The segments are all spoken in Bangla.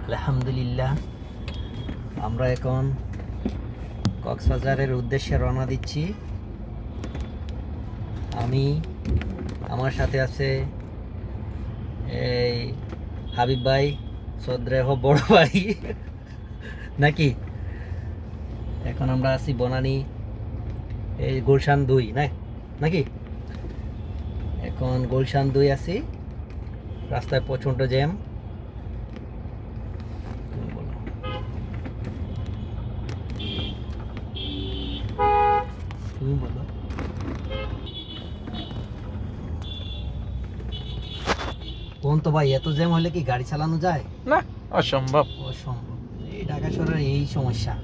আলহামদুলিল্লাহ, আমরা এখন কক্সবাজারের উদ্দেশ্যে রওনা দিচ্ছি। আমার সাথে আছে এই হাবিব ভাই, শ্রদ্ধেয় বড় ভাই নাকি। এখন আমরা আছি বনানী, এই গুলশান 2 নাকি। এখন গুলশান 2 আছি, রাস্তায় প্রচণ্ড জ্যাম। তুমি বলো। কোন তো ভাই, এত জ্যাম হলে কি গাড়ি চালানো যায়? না, অসম্ভব। এই ঢাকা শহরের এই সমস্যা।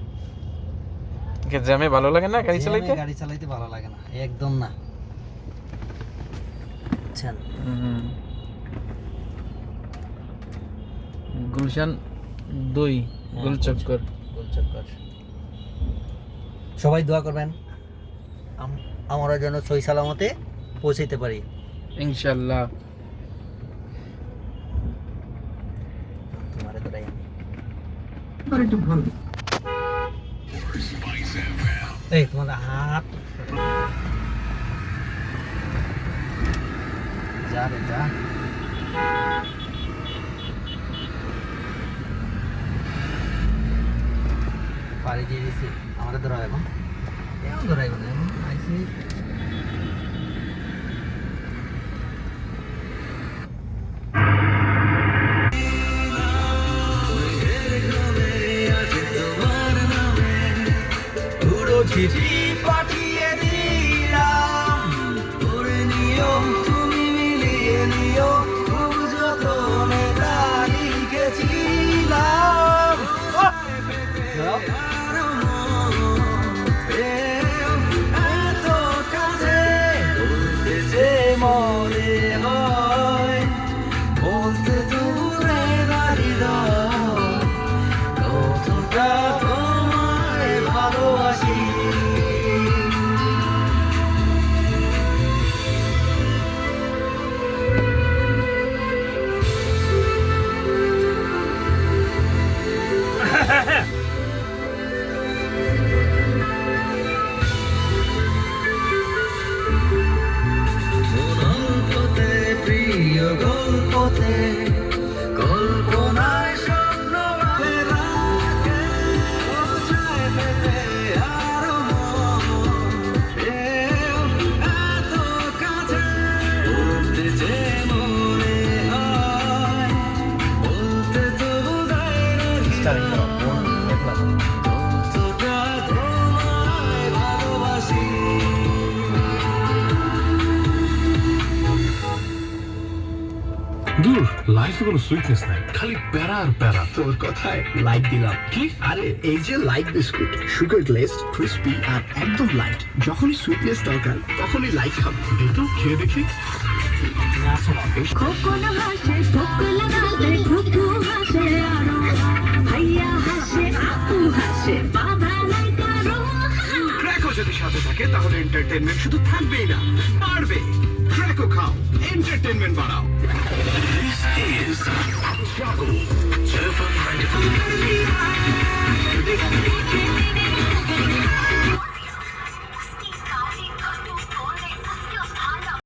জ্যামে ভালো লাগে না গাড়ি চালাইতে? গাড়ি চালাইতে ভালো লাগে না, একদম না। বুঝছেন? গুলশান 2 গোলচক্কর। সবাই দোয়া করবেন আমরা যেন সহি সালামতে পৌঁছাইতে পারি, ইনশাআল্লাহ। তোমারে দরাই এই তোমার হাত যা রে যা। পাড়ি দিয়ে দিছি, আমাদের ধরা এখন এমন ধরাইব না, এমন আইসি। চিঠি পাঠিয়ে দিলাম, করে নিও তুমি মিলিয়ে নিও, খুব যতনে তা লিখেছিলাম। এত কাছে বলতেছে মনে হয়, বলতে দূরে দাঁড়িয়ে কতটা তোমায় ভালোবাসি। গল্পতে প্রিয় গল্পতে কল্পনায় স্বপ্ন রাখে, পৌঁছায় পেতে আরো এত কাছে, বলতে যে মনে হয়, বলতে তো বোঝায় না কতটা তোমায় ভালোবাসি। দূর, লাইফে কোনো সুইটনেস নাই, খালি প্যারা আর প্যারা। তোর কথায় লাইক দিলাম। কি? আরে এই যে light biscuit, sugar glazed, crispy আর একদম লাইট। যখনই সুইটনেস দরকার তখনই লাইট খাবো। একটু খেয়ে দেখি। খোকন হাসে, ঠোক লাগালে খুকু হাসে, আরো ভাইয়া হাসে, আপু হাসে, বাবা নাই কারো। ক্র্যাকো যদি সাথে থাকে তাহলে এন্টারটেনমেন্ট শুধু থাকবেই না, বাড়বে। ক্র্যাকো খাও, এন্টারটেনমেন্ট বাড়াও। This is Struggle 794.